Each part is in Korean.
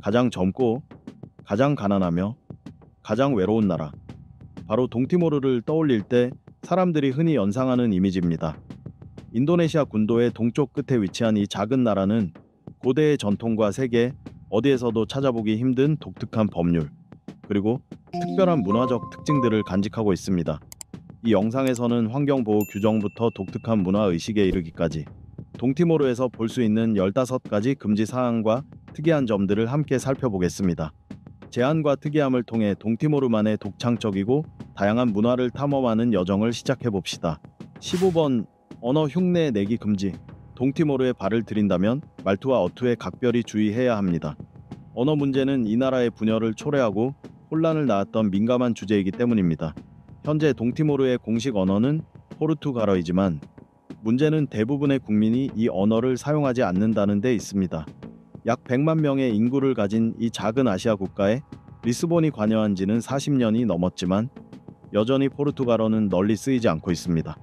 가장 젊고 가장 가난하며 가장 외로운 나라. 바로 동티모르를 떠올릴 때 사람들이 흔히 연상하는 이미지입니다. 인도네시아 군도의 동쪽 끝에 위치한 이 작은 나라는 고대의 전통과 세계 어디에서도 찾아보기 힘든 독특한 법률, 그리고 특별한 문화적 특징들을 간직하고 있습니다. 이 영상에서는 환경보호 규정부터 독특한 문화의식에 이르기까지 동티모르에서 볼 수 있는 15가지 금지 사항과 특이한 점들을 함께 살펴보겠습니다. 제한과 특이함을 통해 동티모르만의 독창적이고 다양한 문화를 탐험하는 여정을 시작해봅시다. 15번 언어 흉내 내기 금지. 동티모르에 발을 들인다면 말투와 어투에 각별히 주의해야 합니다. 언어 문제는 이 나라의 분열을 초래하고 혼란을 낳았던 민감한 주제이기 때문입니다. 현재 동티모르의 공식 언어는 포르투갈어이지만 문제는 대부분의 국민이 이 언어를 사용하지 않는다는 데 있습니다. 약 100만 명의 인구를 가진 이 작은 아시아 국가에 리스본이 관여한 지는 40년이 넘었지만 여전히 포르투갈어는 널리 쓰이지 않고 있습니다.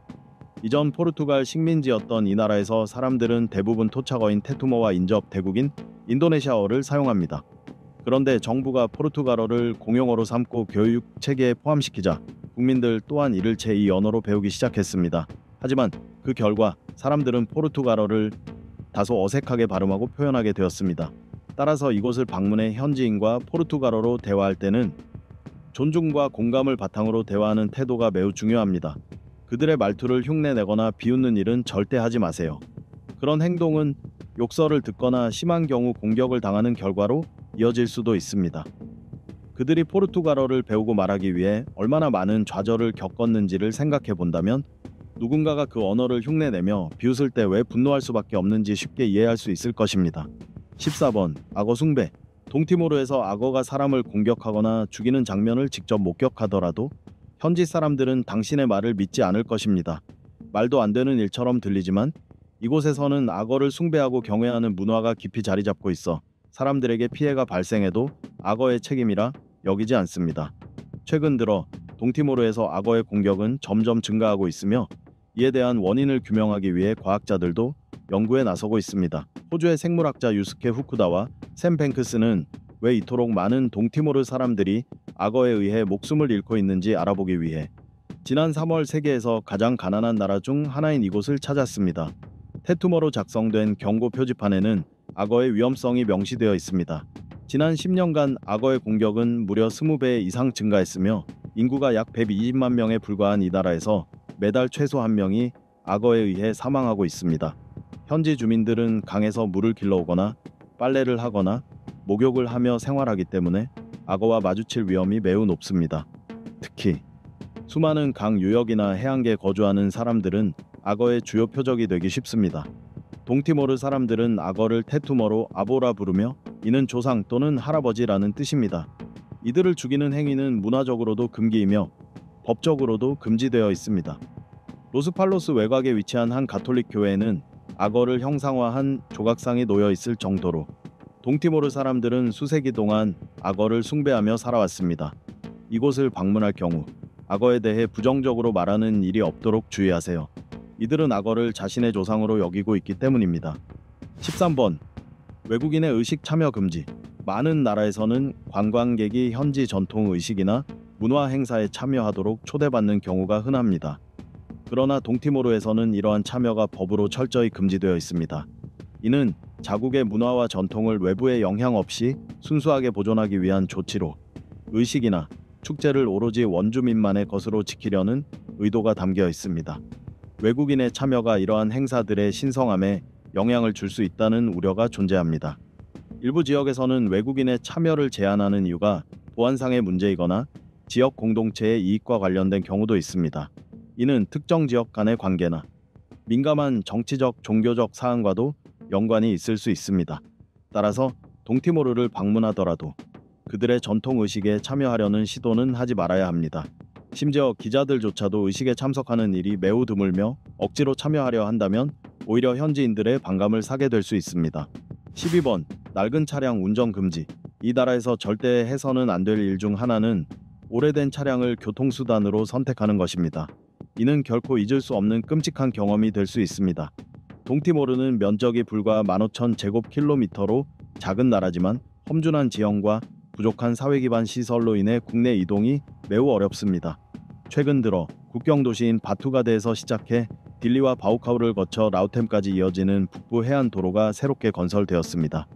이전 포르투갈 식민지였던 이 나라에서 사람들은 대부분 토착어인 테투머와 인접 대국인 인도네시아어를 사용합니다. 그런데 정부가 포르투갈어를 공용어로 삼고 교육 체계에 포함시키자 국민들 또한 이를 제2 언어로 배우기 시작했습니다. 하지만 그 결과 사람들은 포르투갈어를 다소 어색하게 발음하고 표현하게 되었습니다. 따라서 이곳을 방문해 현지인과 포르투갈어로 대화할 때는 존중과 공감을 바탕으로 대화하는 태도가 매우 중요합니다. 그들의 말투를 흉내내거나 비웃는 일은 절대 하지 마세요. 그런 행동은 욕설을 듣거나 심한 경우 공격을 당하는 결과로 이어질 수도 있습니다. 그들이 포르투갈어를 배우고 말하기 위해 얼마나 많은 좌절을 겪었는지를 생각해 본다면 누군가가 그 언어를 흉내내며 비웃을 때 왜 분노할 수밖에 없는지 쉽게 이해할 수 있을 것입니다. 14번 악어 숭배. 동티모르에서 악어가 사람을 공격하거나 죽이는 장면을 직접 목격하더라도 현지 사람들은 당신의 말을 믿지 않을 것입니다. 말도 안 되는 일처럼 들리지만 이곳에서는 악어를 숭배하고 경외하는 문화가 깊이 자리 잡고 있어 사람들에게 피해가 발생해도 악어의 책임이라 여기지 않습니다. 최근 들어 동티모르에서 악어의 공격은 점점 증가하고 있으며 이에 대한 원인을 규명하기 위해 과학자들도 연구에 나서고 있습니다. 호주의 생물학자 유스케 후쿠다와 샘 뱅크스는 왜 이토록 많은 동티모르 사람들이 악어에 의해 목숨을 잃고 있는지 알아보기 위해 지난 3월 세계에서 가장 가난한 나라 중 하나인 이곳을 찾았습니다. 테투머로 작성된 경고 표지판에는 악어의 위험성이 명시되어 있습니다. 지난 10년간 악어의 공격은 무려 20배 이상 증가했으며 인구가 약 120만 명에 불과한 이 나라에서 매달 최소 1명이 악어에 의해 사망하고 있습니다. 현지 주민들은 강에서 물을 길러오거나 빨래를 하거나 목욕을 하며 생활하기 때문에 악어와 마주칠 위험이 매우 높습니다. 특히 수많은 강 유역이나 해안가에 거주하는 사람들은 악어의 주요 표적이 되기 쉽습니다. 동티모르 사람들은 악어를 테투머로 아보라 부르며 이는 조상 또는 할아버지라는 뜻입니다. 이들을 죽이는 행위는 문화적으로도 금기이며 법적으로도 금지되어 있습니다. 로스팔로스 외곽에 위치한 한 가톨릭 교회에는 악어를 형상화한 조각상이 놓여 있을 정도로 동티모르 사람들은 수세기 동안 악어를 숭배하며 살아왔습니다. 이곳을 방문할 경우 악어에 대해 부정적으로 말하는 일이 없도록 주의하세요. 이들은 악어를 자신의 조상으로 여기고 있기 때문입니다. 13번 외국인의 의식 참여 금지. 많은 나라에서는 관광객이 현지 전통 의식이나 문화 행사에 참여하도록 초대받는 경우가 흔합니다. 그러나 동티모르에서는 이러한 참여가 법으로 철저히 금지되어 있습니다. 이는 자국의 문화와 전통을 외부의 영향 없이 순수하게 보존하기 위한 조치로 의식이나 축제를 오로지 원주민만의 것으로 지키려는 의도가 담겨 있습니다. 외국인의 참여가 이러한 행사들의 신성함에 영향을 줄 수 있다는 우려가 존재합니다. 일부 지역에서는 외국인의 참여를 제한하는 이유가 보안상의 문제이거나 지역 공동체의 이익과 관련된 경우도 있습니다. 이는 특정 지역 간의 관계나 민감한 정치적, 종교적 사안과도 연관이 있을 수 있습니다. 따라서 동티모르를 방문하더라도 그들의 전통 의식에 참여하려는 시도는 하지 말아야 합니다. 심지어 기자들조차도 의식에 참석하는 일이 매우 드물며 억지로 참여하려 한다면 오히려 현지인들의 반감을 사게 될 수 있습니다. 12번 낡은 차량 운전 금지. 이 나라에서 절대 해서는 안 될 일 중 하나는 오래된 차량을 교통수단으로 선택하는 것입니다. 이는 결코 잊을 수 없는 끔찍한 경험이 될 수 있습니다. 동티모르는 면적이 불과 15,000제곱킬로미터로 작은 나라지만 험준한 지형과 부족한 사회 기반 시설로 인해 국내 이동이 매우 어렵습니다. 최근 들어 국경 도시인 바투가드에서 시작해 딜리와 바오카우를 거쳐 라우템까지 이어지는 북부 해안 도로가 새롭게 건설되었습니다.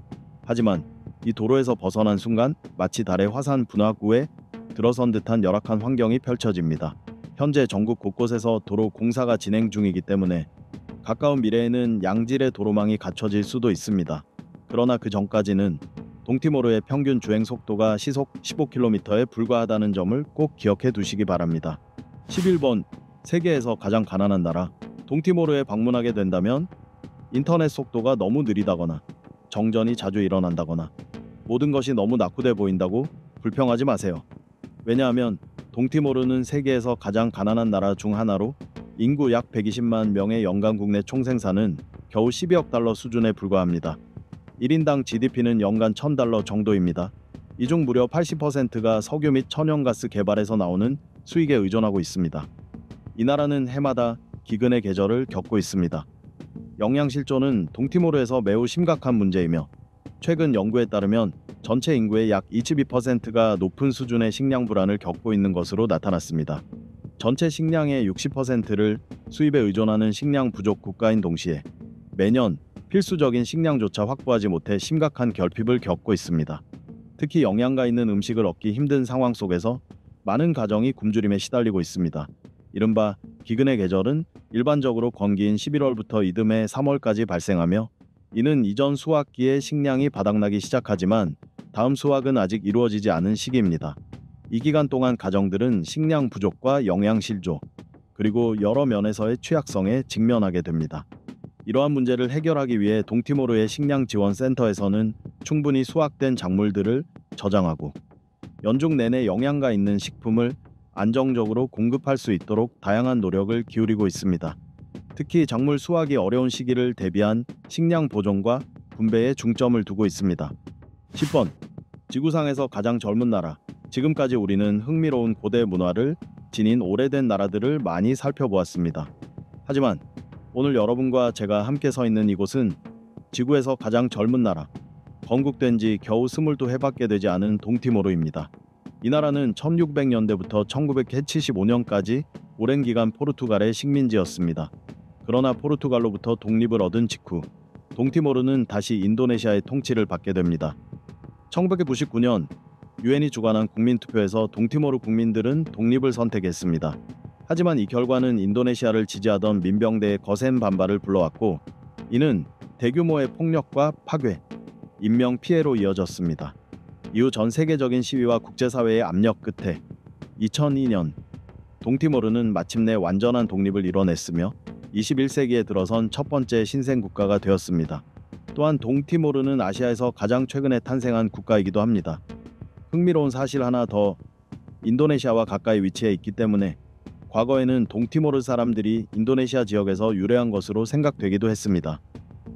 하지만 이 도로에서 벗어난 순간 마치 달의 화산 분화구에 들어선 듯한 열악한 환경이 펼쳐집니다. 현재 전국 곳곳에서 도로 공사가 진행 중이기 때문에 가까운 미래에는 양질의 도로망이 갖춰질 수도 있습니다. 그러나 그 전까지는 동티모르의 평균 주행 속도가 시속 15km에 불과하다는 점을 꼭 기억해 두시기 바랍니다. 11번 세계에서 가장 가난한 나라 동티모르에 방문하게 된다면 인터넷 속도가 너무 느리다거나 정전이 자주 일어난다거나 모든 것이 너무 낙후돼 보인다고 불평하지 마세요. 왜냐하면 동티모르는 세계에서 가장 가난한 나라 중 하나로 인구 약 120만 명의 연간 국내 총생산은 겨우 12억 달러 수준에 불과합니다. 1인당 GDP는 연간 1000달러 정도입니다. 이 중 무려 80%가 석유 및 천연가스 개발에서 나오는 수익에 의존하고 있습니다. 이 나라는 해마다 기근의 계절을 겪고 있습니다. 영양실조는 동티모르에서 매우 심각한 문제이며 최근 연구에 따르면 전체 인구의 약 22%가 높은 수준의 식량 불안을 겪고 있는 것으로 나타났습니다. 전체 식량의 60%를 수입에 의존하는 식량 부족 국가인 동시에 매년 필수적인 식량조차 확보하지 못해 심각한 결핍을 겪고 있습니다. 특히 영양가 있는 음식을 얻기 힘든 상황 속에서 많은 가정이 굶주림에 시달리고 있습니다. 이른바 기근의 계절은 일반적으로 건기인 11월부터 이듬해 3월까지 발생하며 이는 이전 수확기에 식량이 바닥나기 시작하지만 다음 수확은 아직 이루어지지 않은 시기입니다. 이 기간 동안 가정들은 식량 부족과 영양 실조, 그리고 여러 면에서의 취약성에 직면하게 됩니다. 이러한 문제를 해결하기 위해 동티모르의 식량 지원 센터에서는 충분히 수확된 작물들을 저장하고 연중 내내 영양가 있는 식품을 안정적으로 공급할 수 있도록 다양한 노력을 기울이고 있습니다. 특히 작물 수확이 어려운 시기를 대비한 식량 보존과 분배에 중점을 두고 있습니다. 10번 지구상에서 가장 젊은 나라 지금까지 우리는 흥미로운 고대 문화를 지닌 오래된 나라들을 많이 살펴보았습니다. 하지만 오늘 여러분과 제가 함께 서 있는 이곳은 지구에서 가장 젊은 나라, 건국된 지 겨우 22해밖에 되지 않은 동티모르입니다. 이 나라는 1600년대부터 1975년까지 오랜 기간 포르투갈의 식민지였습니다. 그러나 포르투갈로부터 독립을 얻은 직후 동티모르는 다시 인도네시아의 통치를 받게 됩니다. 1999년 유엔이 주관한 국민투표에서 동티모르 국민들은 독립을 선택했습니다. 하지만 이 결과는 인도네시아를 지지하던 민병대의 거센 반발을 불러왔고 이는 대규모의 폭력과 파괴, 인명피해로 이어졌습니다. 이후 전 세계적인 시위와 국제사회의 압력 끝에 2002년 동티모르는 마침내 완전한 독립을 이뤄냈으며 21세기에 들어선 첫 번째 신생국가가 되었습니다. 또한 동티모르는 아시아에서 가장 최근에 탄생한 국가이기도 합니다. 흥미로운 사실 하나 더, 인도네시아와 가까이 위치해 있기 때문에 과거에는 동티모르 사람들이 인도네시아 지역에서 유래한 것으로 생각되기도 했습니다.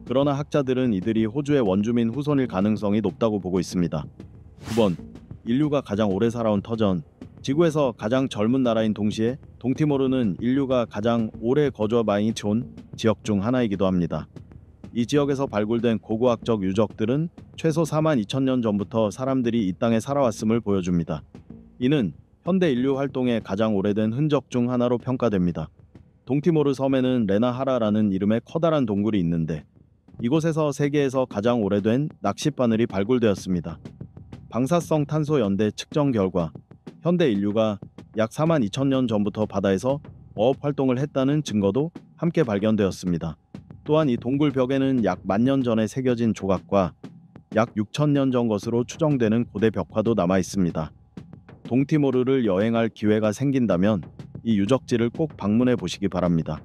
그러나 학자들은 이들이 호주의 원주민 후손일 가능성이 높다고 보고 있습니다. 9번 인류가 가장 오래 살아온 터전 지구에서 가장 젊은 나라인 동시에 동티모르는 인류가 가장 오래 거주해 온 지역 중 하나이기도 합니다. 이 지역에서 발굴된 고고학적 유적들은 최소 42,000년 전부터 사람들이 이 땅에 살아왔음을 보여줍니다. 이는 현대 인류 활동의 가장 오래된 흔적 중 하나로 평가됩니다. 동티모르 섬에는 레나하라라는 이름의 커다란 동굴이 있는데 이곳에서 세계에서 가장 오래된 낚싯바늘이 발굴되었습니다. 방사성 탄소 연대 측정 결과 현대 인류가 약 42,000년 전부터 바다에서 어업 활동을 했다는 증거도 함께 발견되었습니다. 또한 이 동굴 벽에는 약 10,000년 전에 새겨진 조각과 약 6,000년 전 것으로 추정되는 고대 벽화도 남아 있습니다. 동티모르를 여행할 기회가 생긴다면 이 유적지를 꼭 방문해 보시기 바랍니다.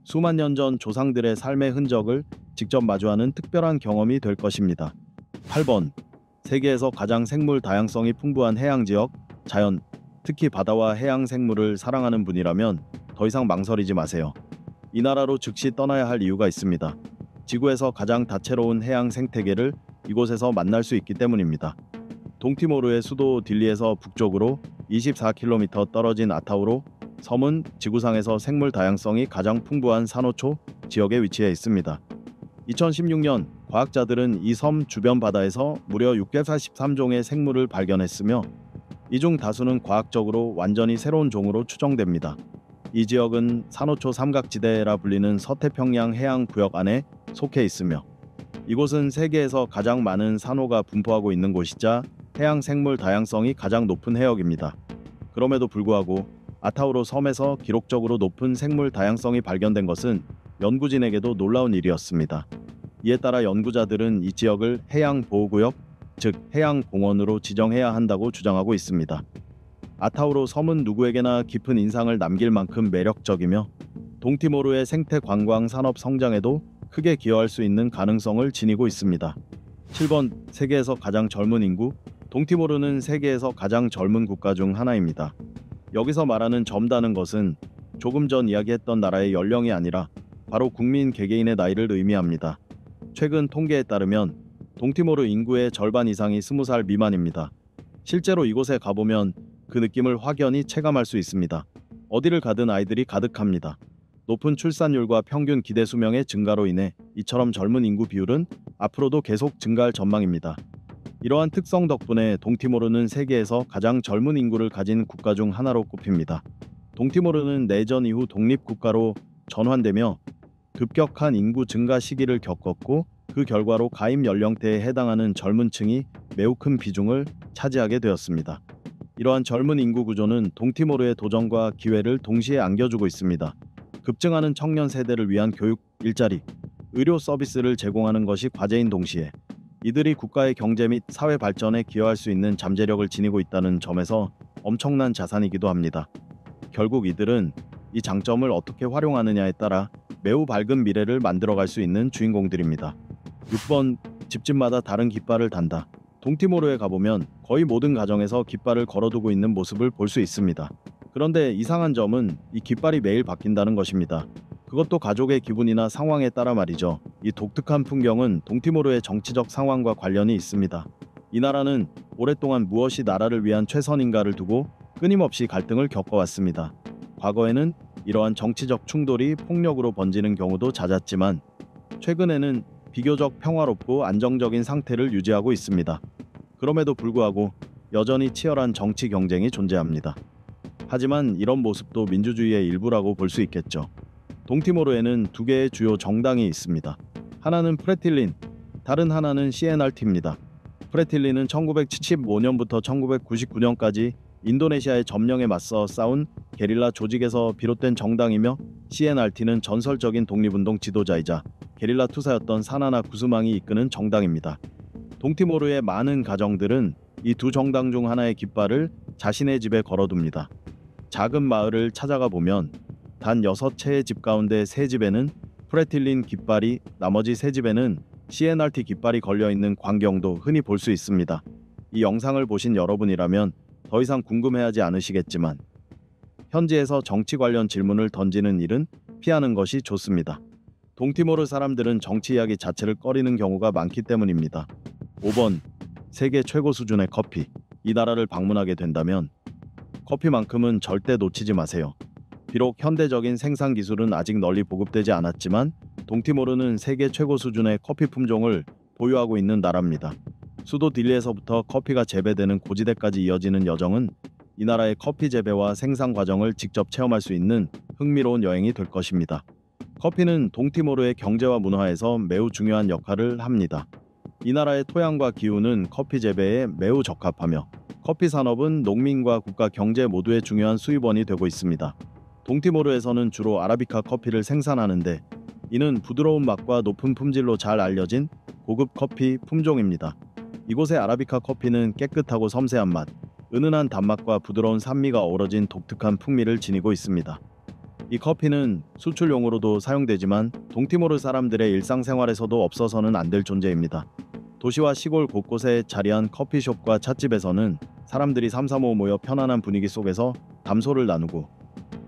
수만 년 전 조상들의 삶의 흔적을 직접 마주하는 특별한 경험이 될 것입니다. 8번 세계에서 가장 생물 다양성이 풍부한 해양지역, 자연, 특히 바다와 해양 생물을 사랑하는 분이라면 더 이상 망설이지 마세요. 이 나라로 즉시 떠나야 할 이유가 있습니다. 지구에서 가장 다채로운 해양 생태계를 이곳에서 만날 수 있기 때문입니다. 동티모르의 수도 딜리에서 북쪽으로 24km 떨어진 아타우로 섬은 지구상에서 생물 다양성이 가장 풍부한 산호초 지역에 위치해 있습니다. 2016년 과학자들은 이 섬 주변 바다에서 무려 643종의 생물을 발견했으며 이 중 다수는 과학적으로 완전히 새로운 종으로 추정됩니다. 이 지역은 산호초 삼각지대라 불리는 서태평양 해양 구역 안에 속해 있으며 이곳은 세계에서 가장 많은 산호가 분포하고 있는 곳이자 해양 생물 다양성이 가장 높은 해역입니다. 그럼에도 불구하고 아타우로 섬에서 기록적으로 높은 생물 다양성이 발견된 것은 연구진에게도 놀라운 일이었습니다. 이에 따라 연구자들은 이 지역을 해양보호구역, 즉 해양공원으로 지정해야 한다고 주장하고 있습니다. 아타우로 섬은 누구에게나 깊은 인상을 남길 만큼 매력적이며 동티모르의 생태 관광 산업 성장에도 크게 기여할 수 있는 가능성을 지니고 있습니다. 7번 세계에서 가장 젊은 인구. 동티모르는 세계에서 가장 젊은 국가 중 하나입니다. 여기서 말하는 젊다는 것은 조금 전 이야기했던 나라의 연령이 아니라 바로 국민 개개인의 나이를 의미합니다. 최근 통계에 따르면 동티모르 인구의 절반 이상이 20살 미만입니다. 실제로 이곳에 가보면 그 느낌을 확연히 체감할 수 있습니다. 어디를 가든 아이들이 가득합니다. 높은 출산율과 평균 기대 수명의 증가로 인해 이처럼 젊은 인구 비율은 앞으로도 계속 증가할 전망입니다. 이러한 특성 덕분에 동티모르는 세계에서 가장 젊은 인구를 가진 국가 중 하나로 꼽힙니다. 동티모르는 내전 이후 독립국가로 전환되며 급격한 인구 증가 시기를 겪었고 그 결과로 가입 연령대에 해당하는 젊은 층이 매우 큰 비중을 차지하게 되었습니다. 이러한 젊은 인구 구조는 동티모르의 도전과 기회를 동시에 안겨주고 있습니다. 급증하는 청년 세대를 위한 교육, 일자리, 의료 서비스를 제공하는 것이 과제인 동시에 이들이 국가의 경제 및 사회 발전에 기여할 수 있는 잠재력을 지니고 있다는 점에서 엄청난 자산이기도 합니다. 결국 이들은 이 장점을 어떻게 활용하느냐에 따라 매우 밝은 미래를 만들어갈 수 있는 주인공들입니다. 6번 집집마다 다른 깃발을 단다. 동티모르에 가보면 거의 모든 가정에서 깃발을 걸어두고 있는 모습을 볼 수 있습니다. 그런데 이상한 점은 이 깃발이 매일 바뀐다는 것입니다. 그것도 가족의 기분이나 상황에 따라 말이죠. 이 독특한 풍경은 동티모르의 정치적 상황과 관련이 있습니다. 이 나라는 오랫동안 무엇이 나라를 위한 최선인가를 두고 끊임없이 갈등을 겪어왔습니다. 과거에는 이러한 정치적 충돌이 폭력으로 번지는 경우도 잦았지만 최근에는 비교적 평화롭고 안정적인 상태를 유지하고 있습니다. 그럼에도 불구하고 여전히 치열한 정치 경쟁이 존재합니다. 하지만 이런 모습도 민주주의의 일부라고 볼 수 있겠죠. 동티모르에는 두 개의 주요 정당이 있습니다. 하나는 프레틸린, 다른 하나는 CNRT입니다. 프레틸린은 1975년부터 1999년까지 인도네시아의 점령에 맞서 싸운 게릴라 조직에서 비롯된 정당이며 CNRT는 전설적인 독립운동 지도자이자 게릴라 투사였던 사나나 구스망이 이끄는 정당입니다. 동티모르의 많은 가정들은 이 두 정당 중 하나의 깃발을 자신의 집에 걸어둡니다. 작은 마을을 찾아가 보면 단 6채의 집 가운데 3집에는 프레틸린 깃발이, 나머지 3집에는 CNRT 깃발이 걸려있는 광경도 흔히 볼 수 있습니다. 이 영상을 보신 여러분이라면 더 이상 궁금해하지 않으시겠지만 현지에서 정치 관련 질문을 던지는 일은 피하는 것이 좋습니다. 동티모르 사람들은 정치 이야기 자체를 꺼리는 경우가 많기 때문입니다. 5번 세계 최고 수준의 커피. 이 나라를 방문하게 된다면 커피만큼은 절대 놓치지 마세요. 비록 현대적인 생산 기술은 아직 널리 보급되지 않았지만 동티모르는 세계 최고 수준의 커피 품종을 보유하고 있는 나라입니다. 수도 딜리에서부터 커피가 재배되는 고지대까지 이어지는 여정은 이 나라의 커피 재배와 생산 과정을 직접 체험할 수 있는 흥미로운 여행이 될 것입니다. 커피는 동티모르의 경제와 문화에서 매우 중요한 역할을 합니다. 이 나라의 토양과 기후는 커피 재배에 매우 적합하며 커피 산업은 농민과 국가 경제 모두의 중요한 수입원이 되고 있습니다. 동티모르에서는 주로 아라비카 커피를 생산하는데 이는 부드러운 맛과 높은 품질로 잘 알려진 고급 커피 품종입니다. 이곳의 아라비카 커피는 깨끗하고 섬세한 맛, 은은한 단맛과 부드러운 산미가 어우러진 독특한 풍미를 지니고 있습니다. 이 커피는 수출용으로도 사용되지만 동티모르 사람들의 일상생활에서도 없어서는 안 될 존재입니다. 도시와 시골 곳곳에 자리한 커피숍과 찻집에서는 사람들이 삼삼오오 모여 편안한 분위기 속에서 담소를 나누고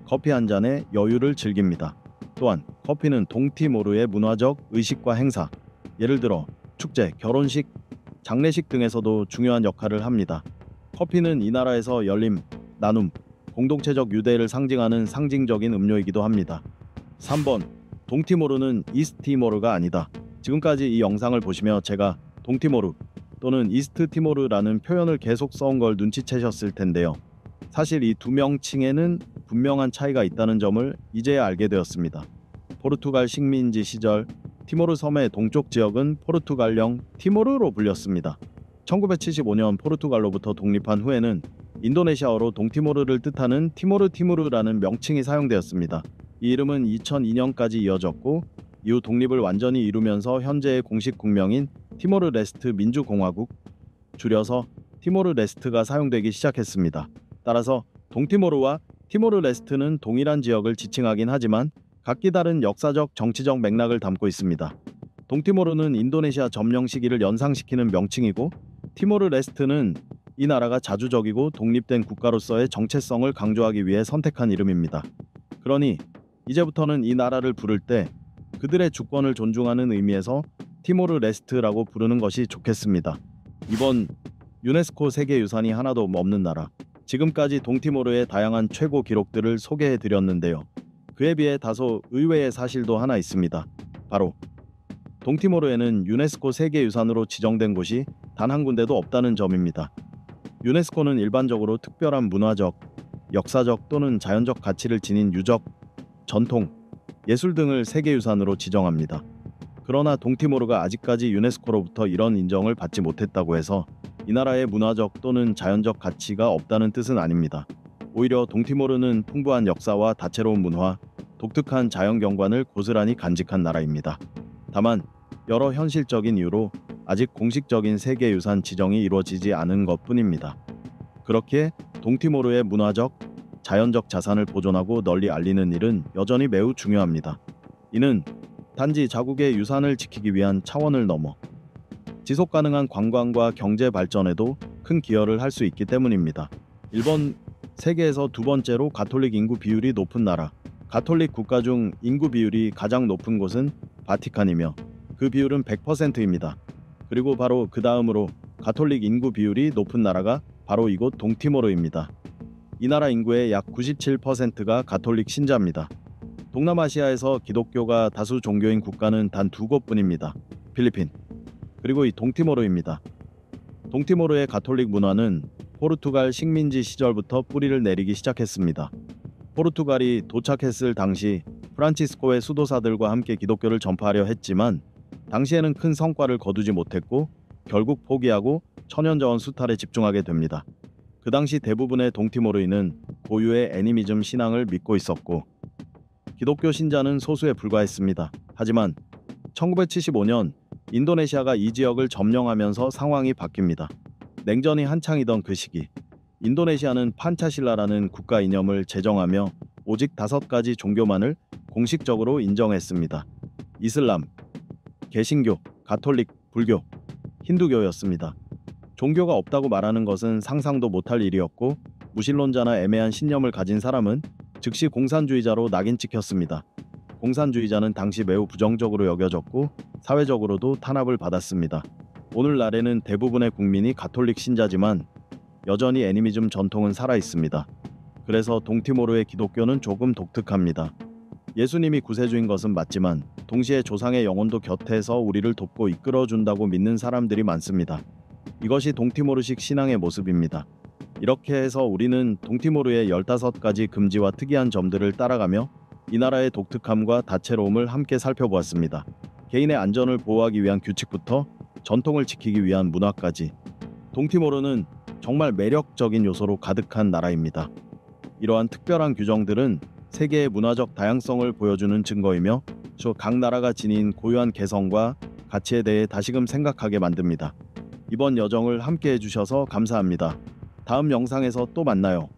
커피 한 잔에 여유를 즐깁니다. 또한 커피는 동티모르의 문화적 의식과 행사, 예를 들어 축제, 결혼식, 장례식 등에서도 중요한 역할을 합니다. 커피는 이 나라에서 열림, 나눔, 공동체적 유대를 상징하는 상징적인 음료이기도 합니다. 3번 동티모르는 이스티모르가 아니다. 지금까지 이 영상을 보시며 제가 동티모르 또는 이스트 티모르라는 표현을 계속 써온 걸 눈치채셨을 텐데요. 사실 이 두 명칭에는 분명한 차이가 있다는 점을 이제야 알게 되었습니다. 포르투갈 식민지 시절 티모르 섬의 동쪽 지역은 포르투갈령 티모르로 불렸습니다. 1975년 포르투갈로부터 독립한 후에는 인도네시아어로 동티모르를 뜻하는 티모르라는 명칭이 사용되었습니다. 이 이름은 2002년까지 이어졌고 이후 독립을 완전히 이루면서 현재의 공식 국명인 티모르레스트 민주공화국, 줄여서 티모르레스트가 사용되기 시작했습니다. 따라서 동티모르와 티모르레스트는 동일한 지역을 지칭하긴 하지만 각기 다른 역사적, 정치적 맥락을 담고 있습니다. 동티모르는 인도네시아 점령 시기를 연상시키는 명칭이고 티모르레스트는 이 나라가 자주적이고 독립된 국가로서의 정체성을 강조하기 위해 선택한 이름입니다. 그러니 이제부터는 이 나라를 부를 때 그들의 주권을 존중하는 의미에서 티모르레스트라고 부르는 것이 좋겠습니다. 이번 유네스코 세계유산이 하나도 없는 나라, 지금까지 동티모르의 다양한 최고 기록들을 소개해 드렸는데요. 그에 비해 다소 의외의 사실도 하나 있습니다. 바로 동티모르에는 유네스코 세계유산으로 지정된 곳이 단 한 군데도 없다는 점입니다. 유네스코는 일반적으로 특별한 문화적, 역사적 또는 자연적 가치를 지닌 유적, 전통, 예술 등을 세계유산으로 지정합니다. 그러나 동티모르가 아직까지 유네스코로부터 이런 인정을 받지 못했다고 해서 이 나라의 문화적 또는 자연적 가치가 없다는 뜻은 아닙니다. 오히려 동티모르는 풍부한 역사와 다채로운 문화, 독특한 자연경관을 고스란히 간직한 나라입니다. 다만 여러 현실적인 이유로 아직 공식적인 세계유산 지정이 이루어지지 않은 것뿐입니다. 그렇기에 동티모르의 문화적, 자연적 자산을 보존하고 널리 알리는 일은 여전히 매우 중요합니다. 이는 단지 자국의 유산을 지키기 위한 차원을 넘어 지속가능한 관광과 경제 발전에도 큰 기여를 할 수 있기 때문입니다. 일본, 세계에서 두 번째로 가톨릭 인구 비율이 높은 나라, 가톨릭 국가 중 인구 비율이 가장 높은 곳은 바티칸이며 그 비율은 100%입니다. 그리고 바로 그 다음으로 가톨릭 인구 비율이 높은 나라가 바로 이곳 동티모르입니다. 이 나라 인구의 약 97%가 가톨릭 신자입니다. 동남아시아에서 기독교가 다수 종교인 국가는 단 두 곳뿐입니다. 필리핀, 그리고 이 동티모르입니다. 동티모르의 가톨릭 문화는 포르투갈 식민지 시절부터 뿌리를 내리기 시작했습니다. 포르투갈이 도착했을 당시 프란치스코의 수도사들과 함께 기독교를 전파하려 했지만 당시에는 큰 성과를 거두지 못했고 결국 포기하고 천연자원 수탈에 집중하게 됩니다. 그 당시 대부분의 동티모르인은 고유의 애니미즘 신앙을 믿고 있었고 기독교 신자는 소수에 불과했습니다. 하지만 1975년 인도네시아가 이 지역을 점령하면서 상황이 바뀝니다. 냉전이 한창이던 그 시기, 인도네시아는 판차실라라는 국가 이념을 제정하며 오직 5가지 종교만을 공식적으로 인정했습니다. 이슬람, 개신교, 가톨릭, 불교, 힌두교였습니다. 종교가 없다고 말하는 것은 상상도 못할 일이었고 무신론자나 애매한 신념을 가진 사람은 즉시 공산주의자로 낙인 찍혔습니다. 공산주의자는 당시 매우 부정적으로 여겨졌고 사회적으로도 탄압을 받았습니다. 오늘날에는 대부분의 국민이 가톨릭 신자지만 여전히 애니미즘 전통은 살아있습니다. 그래서 동티모르의 기독교는 조금 독특합니다. 예수님이 구세주인 것은 맞지만 동시에 조상의 영혼도 곁에서 우리를 돕고 이끌어준다고 믿는 사람들이 많습니다. 이것이 동티모르식 신앙의 모습입니다. 이렇게 해서 우리는 동티모르의 15가지 금지와 특이한 점들을 따라가며 이 나라의 독특함과 다채로움을 함께 살펴보았습니다. 개인의 안전을 보호하기 위한 규칙부터 전통을 지키기 위한 문화까지 동티모르는 정말 매력적인 요소로 가득한 나라입니다. 이러한 특별한 규정들은 세계의 문화적 다양성을 보여주는 증거이며 각 나라가 지닌 고유한 개성과 가치에 대해 다시금 생각하게 만듭니다. 이번 여정을 함께 해주셔서 감사합니다. 다음 영상에서 또 만나요.